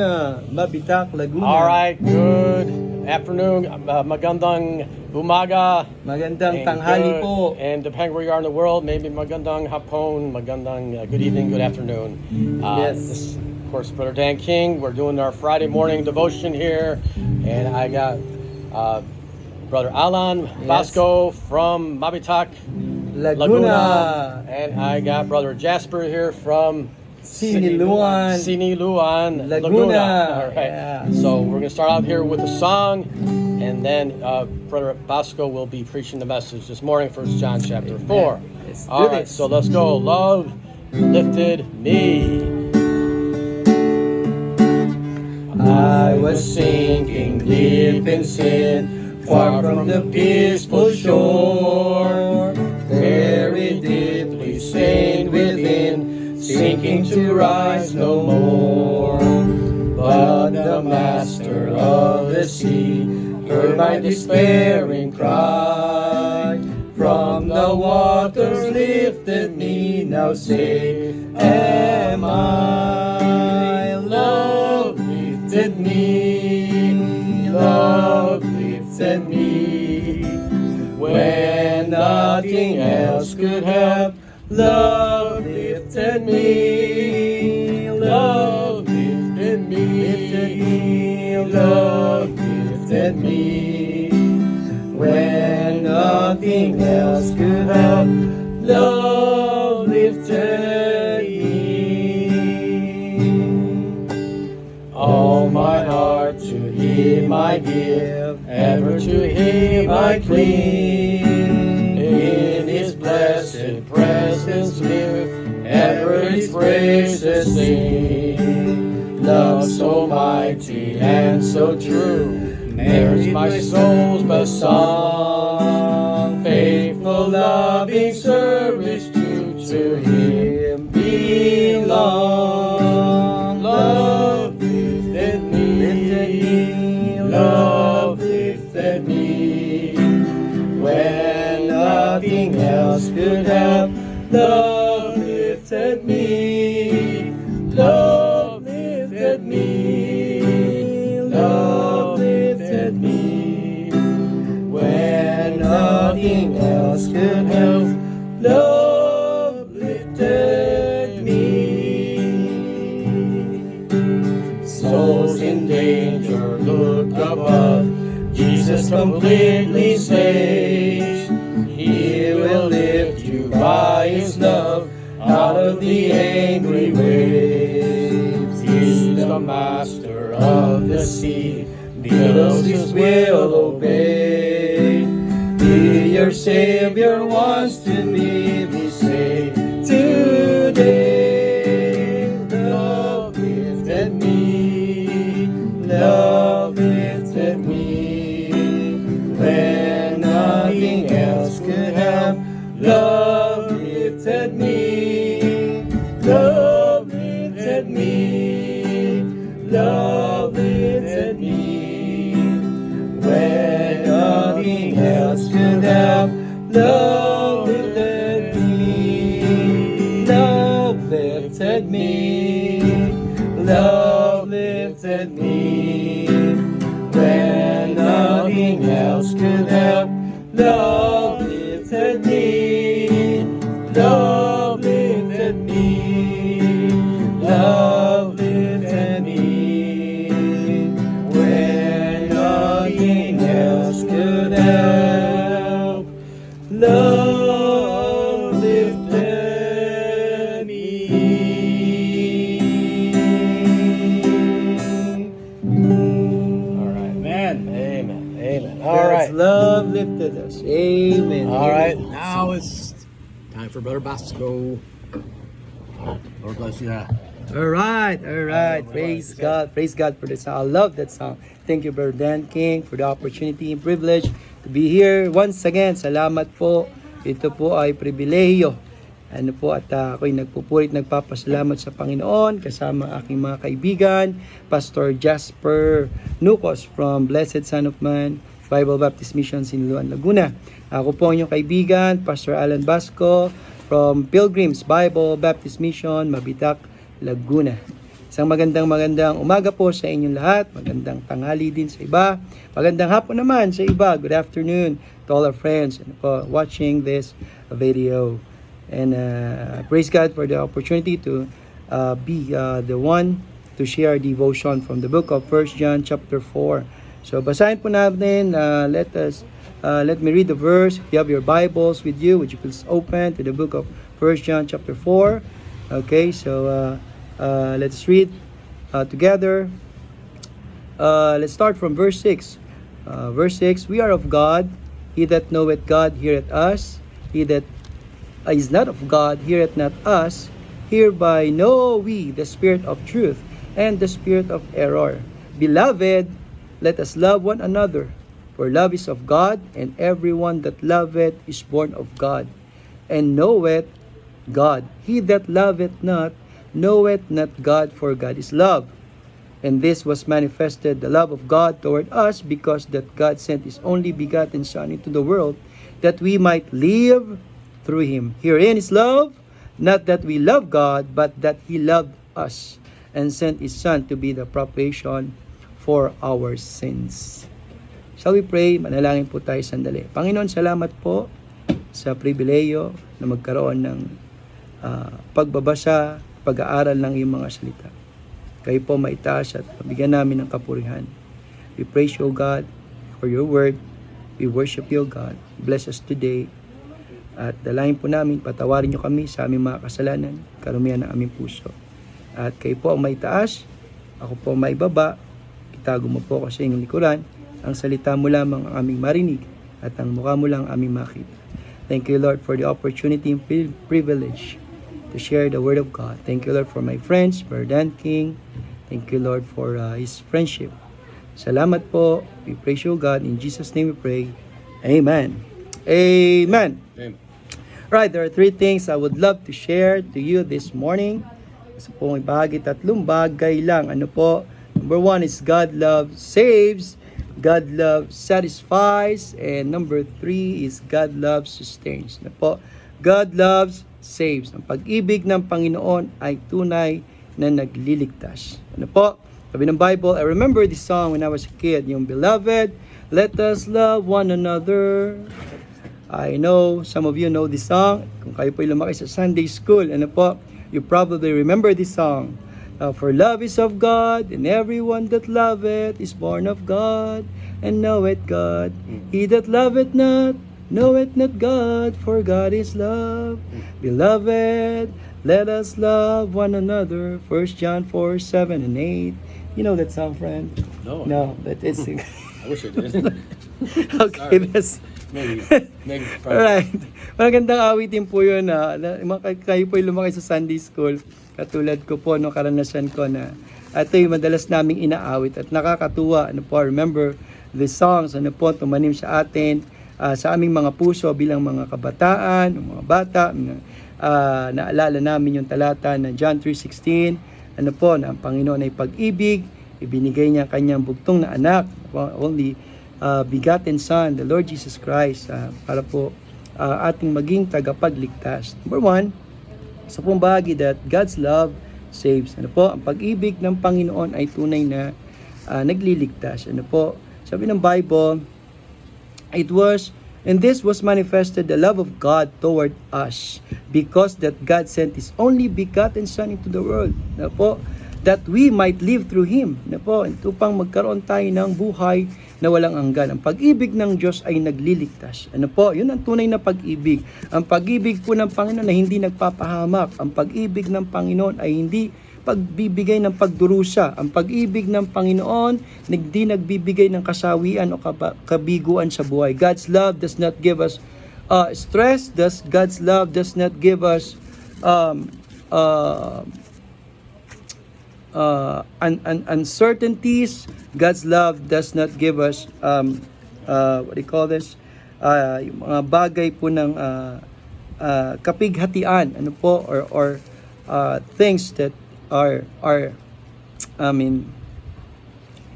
Mabitak, Laguna. All right, good afternoon, magandang bumaga. Magandang and tanghali good- po. And depending where you are in the world, maybe magandang hapon, magandang good evening, good afternoon. Yes. This, of course, Brother Dan King. We're doing our Friday morning devotion here, and I got Brother Alan Basco from Mabitak, Laguna. and I got Brother Jasper here from Siniluan. Laguna. All right. Yeah. So we're going to start out here with a song, and then Brother Bosco will be preaching the message this morning, 1 John chapter 4. Let's do All right, this. so let's go. Love lifted me. I was sinking deep in sin, far from the peaceful shore, very deeply stained within, sinking to rise no more. But the master of the sea heard my despairing cry, from the waters lifted me, now safe am I. Love lifted me, love lifted me, when nothing else could help. Love lifted me, love lifted me, love lifted me, when nothing else could help. Love lifted me. All my heart to Him I give, ever to Him I cling. In His blessed presence live, ever His praises sing. Love so mighty and so true, there's my soul's best song. Faithful, loving service due to Him belong. Love lifted me, love lifted me, when nothing else could help. Love lifted me, love lifted me, love lifted me, when nothing else could help. Love lifted me. Souls in danger, look above. Jesus completely saves. He will lift you by His love out of the angry waves. He's the master of the sea, billows His will obey. He, your Savior, wants to be saved today. Love lifted me, love lifted me, when nothing else could help. Love lifted me, love lifted me, love lifted me, when nothing else could help. Love lifted me, love lifted me, love lifted me, when nothing else could help. Love lifted me, love lifted me, love lifted me, when nothing else could help. Love lifted me. All right. Amen. Amen. Amen. All God's right. love lifted us. Amen. All right. Now it's time for Brother Bosco. Lord bless you. All right. Praise God for the song. I love that song. Thank you, Brother Dan King, for the opportunity and privilege to be here once again. Salamat po. Ito po ay pribilehiyo. At ako'y nagpupurit, nagpapasalamat sa Panginoon kasama aking mga kaibigan, Pastor Jasper Nucos from Blessed Son of Man Bible Baptist Mission, Siniluan, Laguna. Ako po ang inyong kaibigan, Pastor Alan Basco from Pilgrims Bible Baptist Mission, Mabitak, Laguna. Isang magandang umaga po sa inyong lahat. Magandang tanghali din sa iba. Magandang hapon naman sa iba. Good afternoon to all our friends watching this video. And praise God for the opportunity to be the one to share devotion from the book of 1 John chapter 4. So basahin po natin. Let me read the verse. If you have your Bibles with you, would you please open to the book of 1 John chapter 4. Okay, so let's read together. Let's start from verse 6. Verse 6, we are of God. He that knoweth God heareth us. He that is not of God heareth not us. Hereby know we the spirit of truth and the spirit of error. Beloved, let us love one another. For love is of God, and everyone that loveth is born of God, and knoweth God. He that loveth not knoweth not God, for God is love. And this was manifested, the love of God toward us, because that God sent His only begotten Son into the world, that we might live through Him. Herein is love, not that we love God, but that He loved us, and sent His Son to be the propitiation for our sins. Shall we pray? Manalangin po tayo sandali. Panginoon, salamat po sa pribileyo na magkaroon ng pagbabasa, pag-aaral ng iyong mga salita. Kayo po maitaas at mabigyan namin ng kapurihan. We praise you, O God, for your word. We worship you, O God. Bless us today. At dalangin po namin, patawarin niyo kami sa aming mga kasalanan, karumihan ng aming puso. At kayo po ang maitaas, ako po ang maibaba. Itago mo po ako sa inyong likuran. Ang salita mo lamang ang aming marinig at ang mukha mo lang ang aming makita. Thank you, Lord, for the opportunity and privilege to share the word of God. Thank you, Lord, for my friends, Brother Dan King. Thank you, Lord, for his friendship. Salamat po. We praise you, God. In Jesus' name we pray. Amen. Amen. Amen. Right, there are 3 things I would love to share to you this morning. Gusto po may bahagi 3 bagay lang. Ano po? Number 1 is God love saves. God love satisfies. And number 3 is God love sustains. Ano po? God loves saves. Ang pag-ibig ng Panginoon ay tunay na nagliligtas. Ano po? Sabi ng Bible, I remember this song when I was a kid, yung Beloved, let us love one another. I know some of you know this song. Kung kayo po lumaki sa Sunday school, ano po, you probably remember this song. For love is of God, and everyone that loveth is born of God, and knoweth God. He that loveth not knoweth not God, for God is love. Beloved, let us love one another. 1 John 4:7 and 8. You know that song, friend? No, but it's... I wish I did. Okay, that's... Maybe. Alright. Magandang awitin po yun. Kayo po yung lumaki sa Sunday School. Katulad ko po, no, karanasan ko na ito yung madalas naming inaawit at nakakatuwa. Ano po, remember the songs, ano po, tumanim sa atin, sa aming mga puso bilang mga kabataan, mga bata. Naalala namin yung talata na John 3:16. Ano po, na ang Panginoon ay pag-ibig, ibinigay niya kanyang bugtong na anak, only begotten Son, the Lord Jesus Christ, para po ating maging tagapagligtas. Number 1, sa pong bahagi that God's love saves. Ano po, ang pag-ibig ng Panginoon ay tunay na nagliligtas. Ano po, sabi ng Bible, and this was manifested the love of God toward us, because that God sent His only begotten Son into the world. Ano po, that we might live through Him. Ano po, upang magkaroon tayo ng buhay na walang hanggan. Ang pag-ibig ng Diyos ay nagliligtas. Ano po? Yun ang tunay na pag-ibig. Ang pag-ibig po ng Panginoon ay hindi nagpapahamak. Ang pag-ibig ng Panginoon ay hindi pagbibigay ng pagdurusa. Ang pag-ibig ng Panginoon hindi nagbibigay ng kasawian o kabiguan sa buhay. God's love does not give us stress. God's love does not give us uncertainties. God's love does not give us what do you call this? Yung mga bagay po ng kapighatian, ano po, or things that are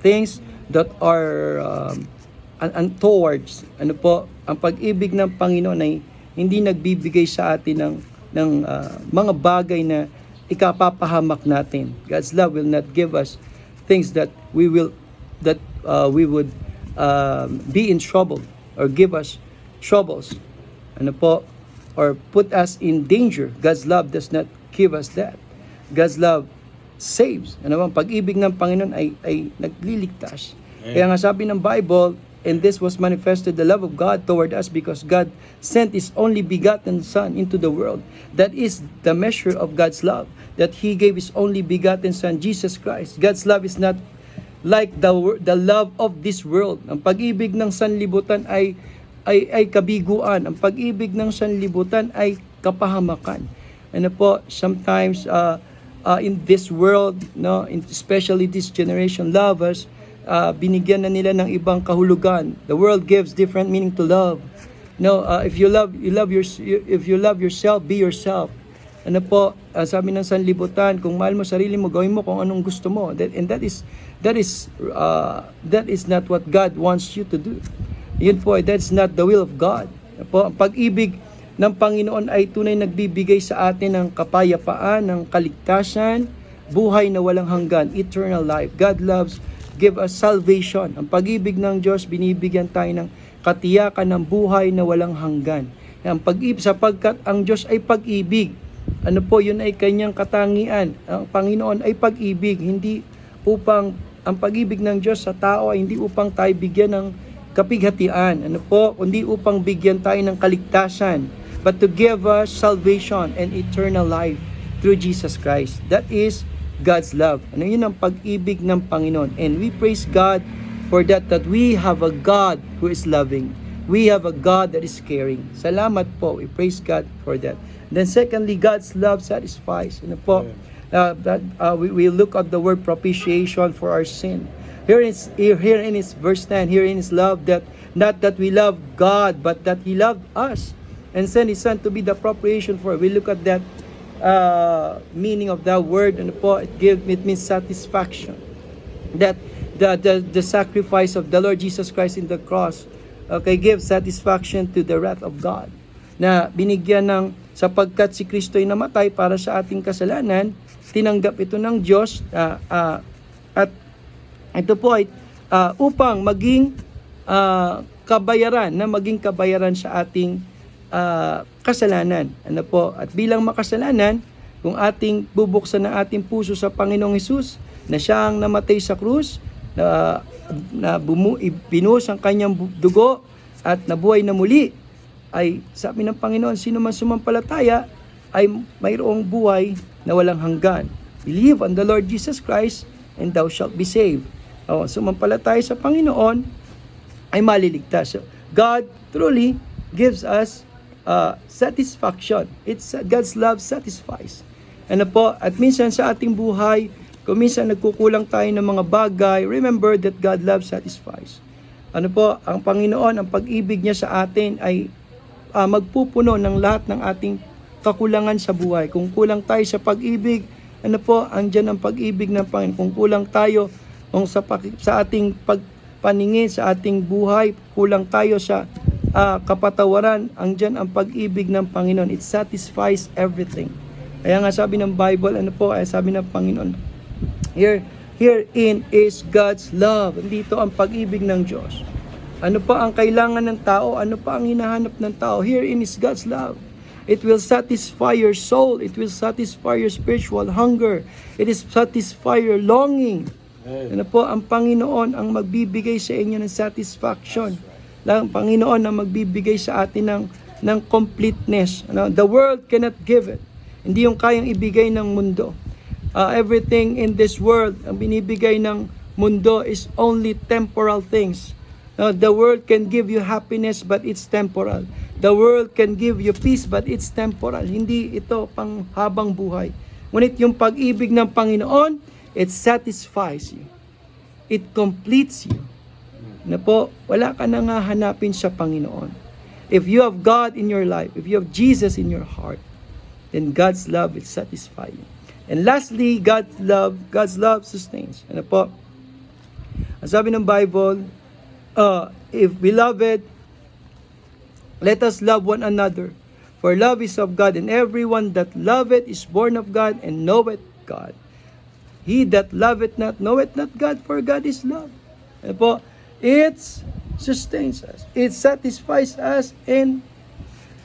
things that are untowards. Ano po, ang pag-ibig ng Panginoon ay hindi nagbibigay sa atin ng mga bagay na ikapapahamak natin. God's love will not give us things that we would be in trouble or give us troubles. Ano po? Or put us in danger. God's love does not give us that. God's love saves. Ano bang pag-ibig ng Panginoon ay nagliligtas. Kaya nga sabi ng Bible, and this was manifested the love of God toward us because God sent His only begotten Son into the world. That is the measure of God's love, that He gave His only begotten Son, Jesus Christ. God's love is not like the love of this world. Ang pag-ibig ng sanlibutan ay kabiguan. Ang pag-ibig ng sanlibutan ay kapahamakan. Ano po, sometimes in this world, no, especially this generation lovers, binigyan na nila ng ibang kahulugan. The world gives different meaning to love. No, if you love yourself, be yourself. Ano po, sabi ng sanlibutan, kung mahal mo sarili mo, gawin mo kung anong gusto mo. That is not what God wants you to do. Yun po, that's not the will of God. Ano po, ang pag-ibig ng Panginoon ay tunay nagbibigay sa atin ng kapayapaan, ng kaligtasan, buhay na walang hanggan, eternal life. God loves give us salvation. Ang pag-ibig ng Diyos, binibigyan tayo ng katiyakan ng buhay na walang hanggan. Ang pag-ibig, sapagkat ang Diyos ay pag-ibig. Ano po, yun ay kanyang katangian. Ang Panginoon ay pag-ibig, hindi upang, ang pag-ibig ng Diyos sa tao ay hindi upang tayo bigyan ng kapighatian. Ano po, kundi upang bigyan tayo ng kaligtasan, but to give us salvation and eternal life through Jesus Christ. That is God's love. Ano yun ang pag-ibig ng Panginoon. And we praise God for that we have a God who is loving. We have a God that is caring. Salamat po. We praise God for that. Then secondly, God's love satisfies. Ano po? We look at the word propitiation for our sin. Here in His verse 10, here in His love, that not that we love God, but that He loved us and sent His Son to be the propitiation for. We look at that meaning of that word, and po, it means satisfaction. That the sacrifice of the Lord Jesus Christ in the cross, gives satisfaction to the wrath of God. Na binigyan ng, sapagkat si Kristo ay namatay para sa ating kasalanan, tinanggap ito ng Diyos, at ito po ay upang maging kabayaran sa ating kasalanan. Ano po? At bilang makasalanan, kung ating bubuksan ang ating puso sa Panginoong Hesus, na siyang namatay sa krus, binuhos ang kanyang dugo at nabuhay na muli, ay sabi ng Panginoon, sino man sumampalataya ay mayroong buhay na walang hanggan. Believe on the Lord Jesus Christ and thou shalt be saved. Sumampalataya sa Panginoon ay maliligtas. So, God truly gives us satisfaction. God's love satisfies. Ano po? At minsan sa ating buhay, kung minsan nagkukulang tayo ng mga bagay, remember that God love satisfies. Ano po? Ang Panginoon, ang pag-ibig niya sa atin ay magpupuno ng lahat ng ating kakulangan sa buhay. Kung kulang tayo sa pag-ibig, ano po? Andyan ang pag-ibig ng Panginoon. Kung kulang tayo sa ating pagpaningin, sa ating buhay, kulang tayo sa kapatawaran, andyan ang pag-ibig ng Panginoon. It satisfies everything. Kaya nga sabi ng Bible, ano po, sabi ng Panginoon, herein is God's love. Dito ang pag-ibig ng Diyos. Ano pa ang kailangan ng tao? Ano pa ang hinahanap ng tao? Herein is God's love. It will satisfy your soul. It will satisfy your spiritual hunger. It is satisfy your longing. Ano po, ang Panginoon ang magbibigay sa inyo ng satisfaction. Ang Panginoon ang magbibigay sa atin ng completeness. The world cannot give it. Hindi yung kayang ibigay ng mundo. Everything in this world, ang binibigay ng mundo is only temporal things. The world can give you happiness, but it's temporal. The world can give you peace, but it's temporal. Hindi ito pang habang buhay. Ngunit yung pag-ibig ng Panginoon, it satisfies you. It completes you. Na po, wala ka nang hahanapin sa Panginoon. If you have God in your life, if you have Jesus in your heart, then God's love will satisfy you. And lastly, God's love sustains. Ano po? Ang sabi ng Bible, if beloved, let us love one another, For love is of God, and everyone that loveth is born of God and knoweth God. He that loveth not knoweth not God, for God is love. Ano po? It sustains us. It satisfies us, and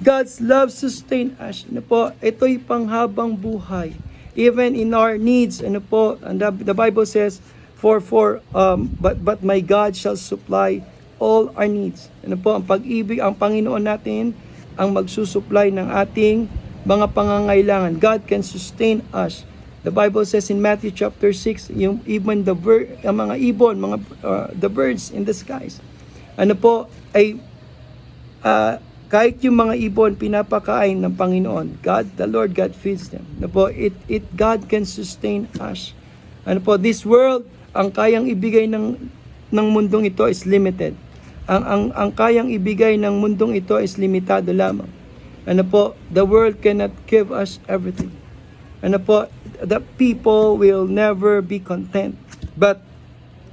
God's love sustains us. Ano po? Ito'y panghabang buhay. Even in our needs, ano po? And the Bible says, but my God shall supply all our needs. Ano po? Ang pag-ibig, ang Panginoon natin, ang magsusupply ng ating mga pangangailangan. God can sustain us. The Bible says in Matthew chapter 6, even ang mga ibon, the birds in the skies, ano po, ay kahit yung mga ibon pinapakain ng Panginoon, the Lord God feeds them. Ano po, God can sustain us. Ano po, this world, ang kayang ibigay ng mundong ito is limited. Ang kayang ibigay ng mundong ito is limitado lamang. Ano po, the world cannot give us everything. Ano po, the people will never be content. But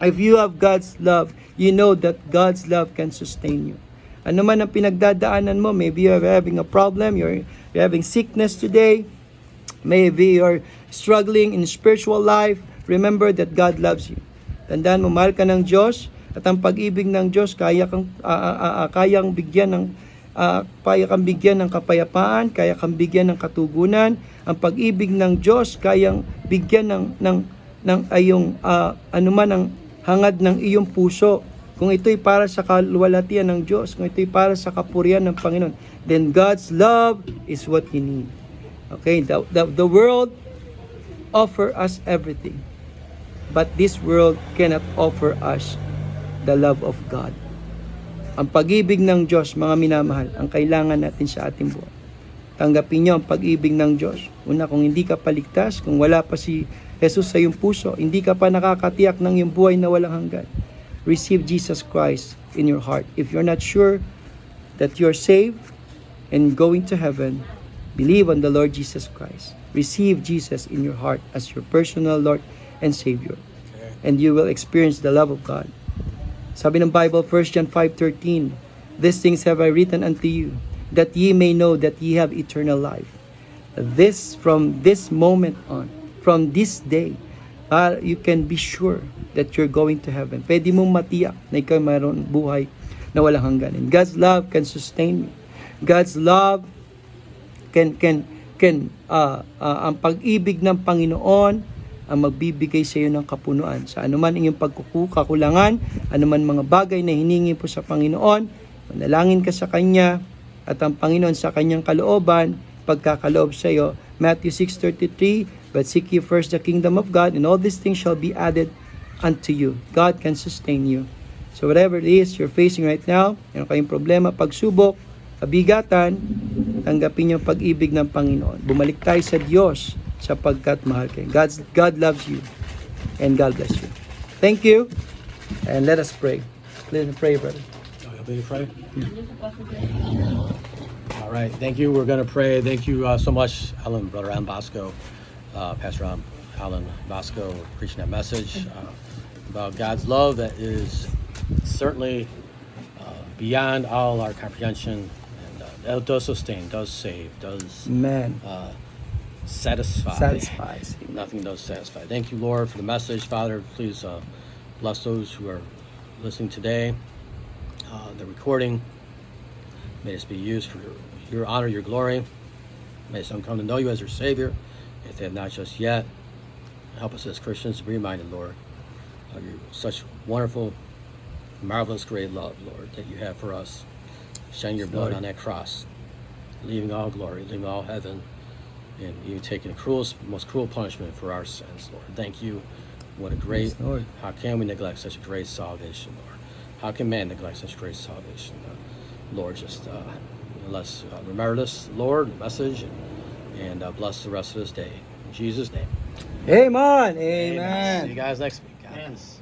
if you have God's love, you know that God's love can sustain you. Ano man ang pinagdadaanan mo, maybe you're having a problem, you're having sickness today, maybe you're struggling in spiritual life, remember that God loves you. Tandaan mo, mahal ka ng Diyos, at ang pag-ibig ng Diyos kayang bigyan ng kapayapaan, kaya kang bigyan ng katugunan. Ang pag-ibig ng Diyos kayang bigyan ng ayong anuman ang hangad ng iyong puso. Kung ito'y para sa kaluwalhatian ng Diyos, kung ito'y para sa kapurihan ng Panginoon, then God's love is what you need. Okay, the world offer us everything, but this world cannot offer us the love of God. Ang pag-ibig ng Diyos, mga minamahal, ang kailangan natin sa ating buhay. Tanggapin niyo ang pag-ibig ng Diyos. Una, kung hindi ka paligtas, kung wala pa si Jesus sa iyong puso, hindi ka pa nakakatiyak ng iyong buhay na walang hanggan, receive Jesus Christ in your heart. If you're not sure that you're saved and going to heaven, believe on the Lord Jesus Christ. Receive Jesus in your heart as your personal Lord and Savior. And you will experience the love of God. Sabi ng Bible, 1 John 5:13, these things have I written unto you, that ye may know that ye have eternal life. From this moment on, from this day, you can be sure that you're going to heaven. Pwede mong matiyak na ikaw mayroon buhay na walang hanggan. And God's love can sustain you. God's love ang pag-ibig ng Panginoon ang magbibigay sa iyo ng kapunuan. Sa anuman inyong pagkukulangan, anuman mga bagay na hiningi po sa Panginoon, manalangin ka sa Kanya, at ang Panginoon sa Kanyang kalooban, pagkakaloob sa iyo. Matthew 6:33, but seek ye first the kingdom of God, and all these things shall be added unto you. God can sustain you. So whatever it is you're facing right now, meron kayong problema, pagsubok, kabigatan, tanggapin niyo ang pag-ibig ng Panginoon. Bumalik tayo sa Diyos, sapagkat mahal kayo. God loves you, and God bless you. Thank you, and let us pray. Let us pray, brother. Y'all ready to pray? All right, thank you. We're going to pray. Thank you so much, Brother Alan Bosco, Pastor Alan Bosco, preaching that message about God's love that is certainly beyond all our comprehension, and that does sustain, does save, does Amen. Satisfies. Nothing does satisfy. Thank you, Lord, for the message. Father, please bless those who are listening today. The recording, may this be used for your honor, your glory. May some come to know you as their Savior, if they have not just yet. Help us as Christians to be reminded, Lord, of your such wonderful, marvelous, great love, Lord, that you have for us. Shedding your blood on that cross, leaving all glory, leaving all heaven, and even taking the most cruel punishment for our sins, Lord. Thank you. What a great, Lord. How can we neglect such a great salvation, Lord? How can man neglect such great salvation? Lord, just let's remember this, Lord, the message, and bless the rest of this day. In Jesus' name. Amen. See Amen. you guys next week. God bless.